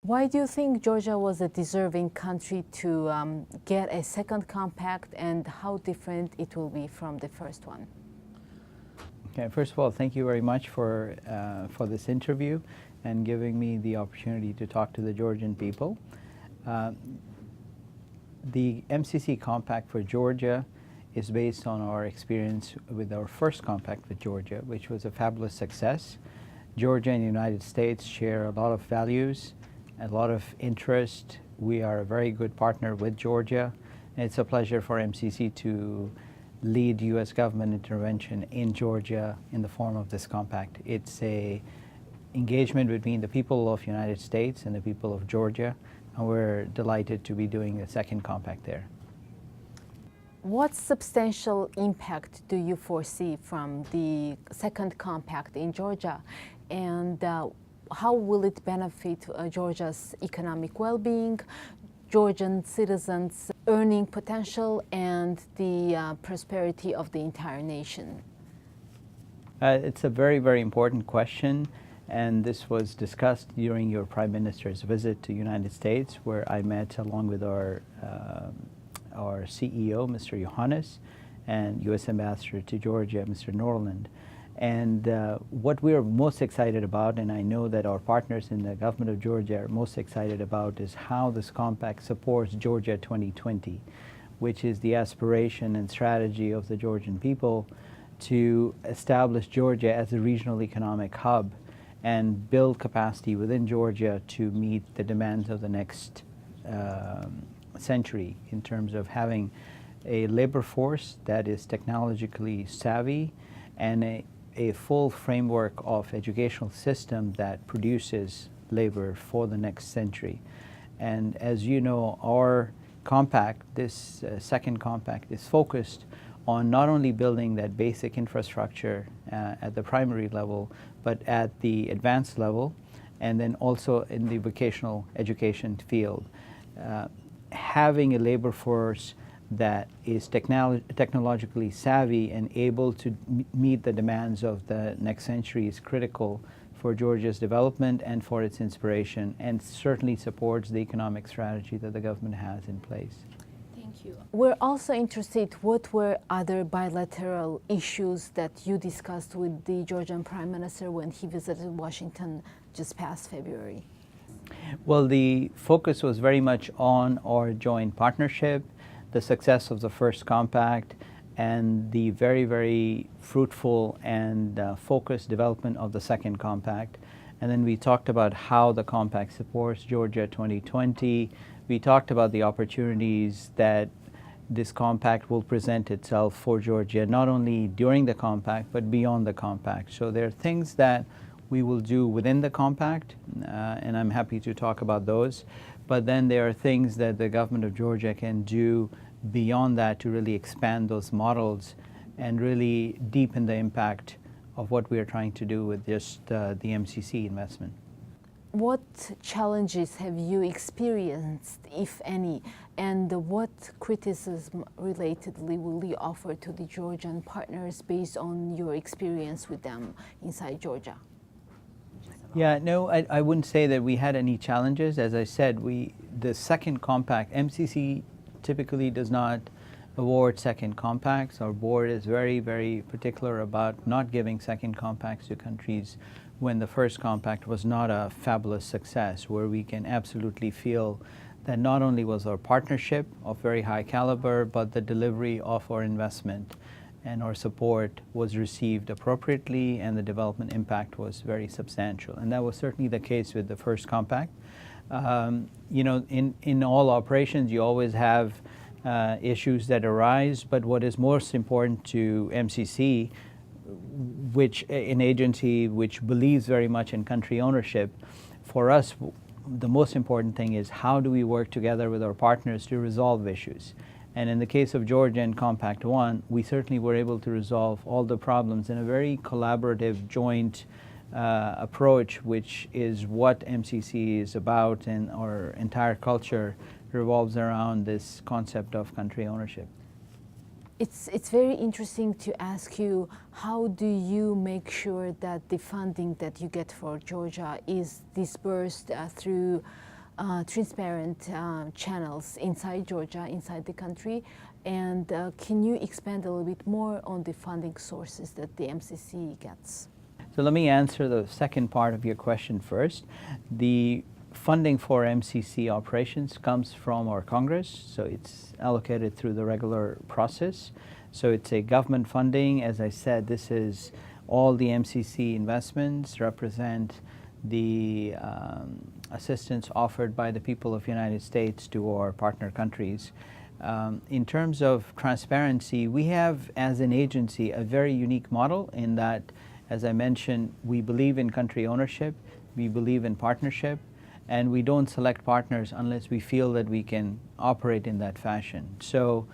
Why do you think Georgia was a deserving country to get a second compact, and how different it will be from the first one? Okay, first of all, thank you very much for this interview and giving me the opportunity to talk to the Georgian people. The MCC compact for Georgia is based on our experience with our first compact with Georgia, which was a fabulous success. Georgia and the United States share a lot of values, a lot of interest. We are a very good partner with Georgia. And it's a pleasure for MCC to lead U.S. government intervention in Georgia in the form of this compact. It's a engagement between the people of United States and the people of Georgia, and we're delighted to be doing a second compact there. What substantial impact do you foresee from the second compact in Georgia, and how will it benefit Georgia's economic well-being, Georgian citizens' earning potential, and the prosperity of the entire nation? It's a very, very important question, and this was discussed during your Prime Minister's visit to the United States, where I met along with our CEO, Mr. Johannes, and U.S. Ambassador to Georgia, Mr. Norland. And what we are most excited about, and I know that our partners in the government of Georgia are most excited about, is how this compact supports Georgia 2020, which is the aspiration and strategy of the Georgian people to establish Georgia as a regional economic hub and build capacity within Georgia to meet the demands of the next century in terms of having a labor force that is technologically savvy and a full framework of educational system that produces labor for the next century. And as you know, our compact, this second compact, is focused on not only building that basic infrastructure at the primary level, but at the advanced level, and then also in the vocational education field. Having a labor force that is technologically savvy and able to meet the demands of the next century is critical for Georgia's development and for its inspiration, and certainly supports the economic strategy that the government has in place. Thank you. We're also interested, what were other bilateral issues that you discussed with the Georgian Prime Minister when he visited Washington just past February? Well, the focus was very much on our joint partnership, the success of the first compact, and the very, very fruitful and focused development of the second compact. And then we talked about how the compact supports Georgia 2020. We talked about the opportunities that this compact will present itself for Georgia, not only during the compact, but beyond the compact. So there are things that we will do within the compact, and I'm happy to talk about those. But then there are things that the government of Georgia can do beyond that to really expand those models and really deepen the impact of what we are trying to do with just the MCC investment. What challenges have you experienced, if any, and what criticism relatedly will you offer to the Georgian partners based on your experience with them inside Georgia? Yeah, no, I wouldn't say that we had any challenges. As I said, the second compact, MCC typically does not award second compacts. Our board is very, very particular about not giving second compacts to countries when the first compact was not a fabulous success, where we can absolutely feel that not only was our partnership of very high caliber, but the delivery of our investment and our support was received appropriately, and the development impact was very substantial. And that was certainly the case with the first compact. You know, in all operations, you always have issues that arise, but what is most important to MCC, which an agency which believes very much in country ownership, for us, the most important thing is how do we work together with our partners to resolve issues. And in the case of Georgia and Compact 1, we certainly were able to resolve all the problems in a very collaborative, joint approach, which is what MCC is about, and our entire culture revolves around this concept of country ownership. It's very interesting to ask you, how do you make sure that the funding that you get for Georgia is dispersed through transparent channels inside Georgia, inside the country. And can you expand a little bit more on the funding sources that the MCC gets? So let me answer the second part of your question first. The funding for MCC operations comes from our Congress, so it's allocated through the regular process. So it's a government funding. As I said, this is all the MCC investments represent the assistance offered by the people of the United States to our partner countries. In terms of transparency, we have, as an agency, a very unique model in that, as I mentioned, we believe in country ownership, we believe in partnership, and we don't select partners unless we feel that we can operate in that fashion. So,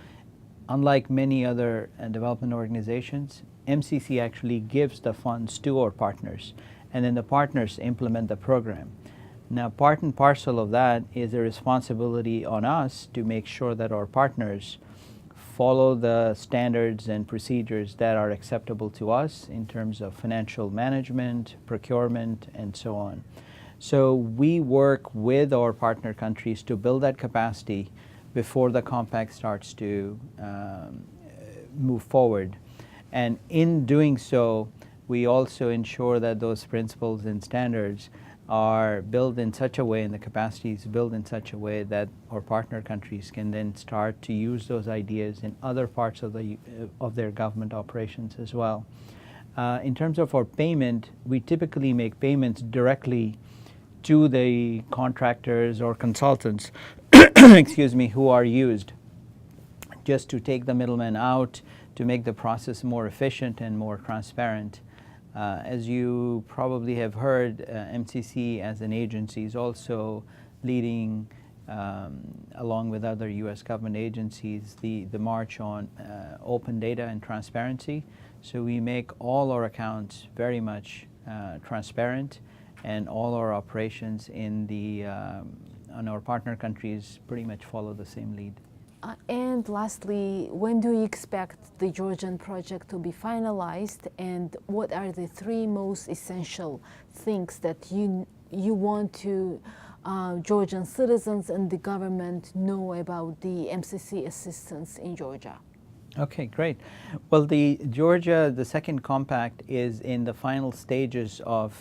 unlike many other development organizations, MCC actually gives the funds to our partners, and then the partners implement the program. Now, part and parcel of that is a responsibility on us to make sure that our partners follow the standards and procedures that are acceptable to us in terms of financial management, procurement, and so on. So we work with our partner countries to build that capacity before the compact starts to move forward. And in doing so, we also ensure that those principles and standards are built in such a way, and the capacity is built in such a way that our partner countries can then start to use those ideas in other parts of their government operations as well. In terms of our payment, we typically make payments directly to the contractors or consultants excuse me, who are used, just to take the middleman out, to make the process more efficient and more transparent. As you probably have heard, MCC as an agency is also leading, along with other U.S. government agencies, the march on open data and transparency. So we make all our accounts very much transparent, and all our operations on our partner countries pretty much follow the same lead. And lastly, when do you expect the Georgian project to be finalized, and what are the three most essential things that you want to Georgian citizens and the government know about the MCC assistance in Georgia? Okay, great. Well, the second compact is in the final stages of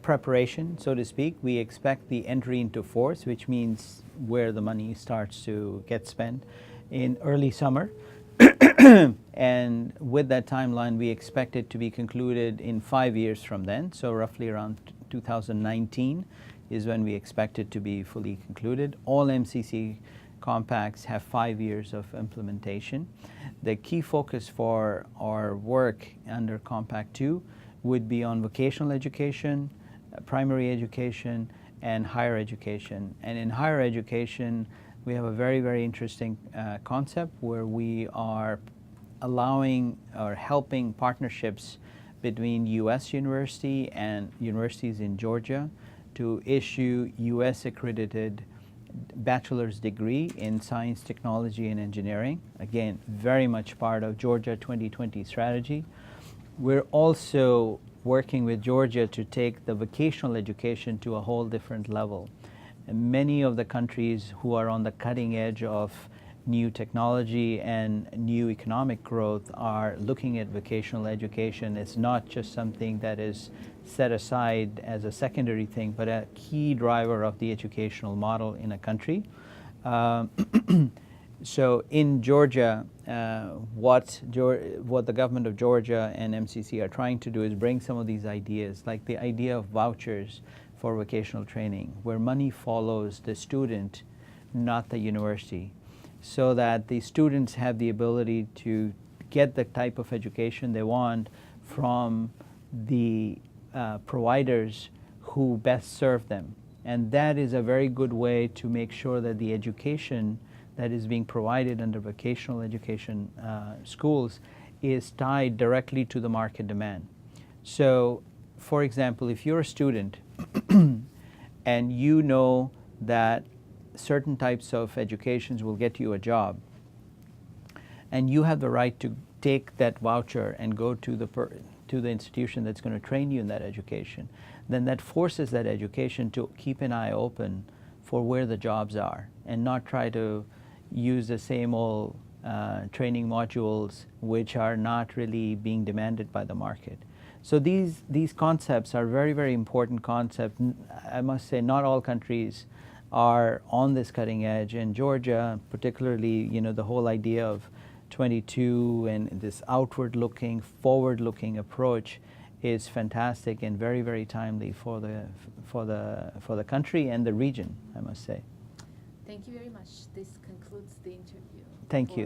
preparation, so to speak. We expect the entry into force, which means where the money starts to get spent, in early summer. And with that timeline, we expect it to be concluded in 5 years from then. So roughly around 2019 is when we expect it to be fully concluded. All MCC compacts have 5 years of implementation. The key focus for our work under Compact 2 would be on vocational education, primary education, and higher education. And in higher education, we have a very, very interesting concept where we are allowing or helping partnerships between U.S. university and universities in Georgia to issue U.S. accredited bachelor's degree in science, technology, and engineering. Again, very much part of Georgia 2020 strategy. We're also working with Georgia to take the vocational education to a whole different level. And many of the countries who are on the cutting edge of new technology and new economic growth are looking at vocational education. It's not just something that is set aside as a secondary thing, but a key driver of the educational model in a country. So in Georgia, what the government of Georgia and MCC are trying to do is bring some of these ideas, like the idea of vouchers for vocational training, where money follows the student, not the university, so that the students have the ability to get the type of education they want from the providers who best serve them. And that is a very good way to make sure that the education that is being provided under vocational education schools is tied directly to the market demand. So, for example, if you're a student and you know that certain types of educations will get you a job, and you have the right to take that voucher and go to the institution that's going to train you in that education, then that forces that education to keep an eye open for where the jobs are and not try to use the same old training modules which are not really being demanded by the market. So these concepts are very, very important concepts. I must say not all countries are on this cutting edge, and Georgia particularly, you know, the whole idea of 22 and this outward-looking, forward-looking approach is fantastic and very, very timely for the country and the region, I must say. Thank you very much. This concludes the interview. Thank you.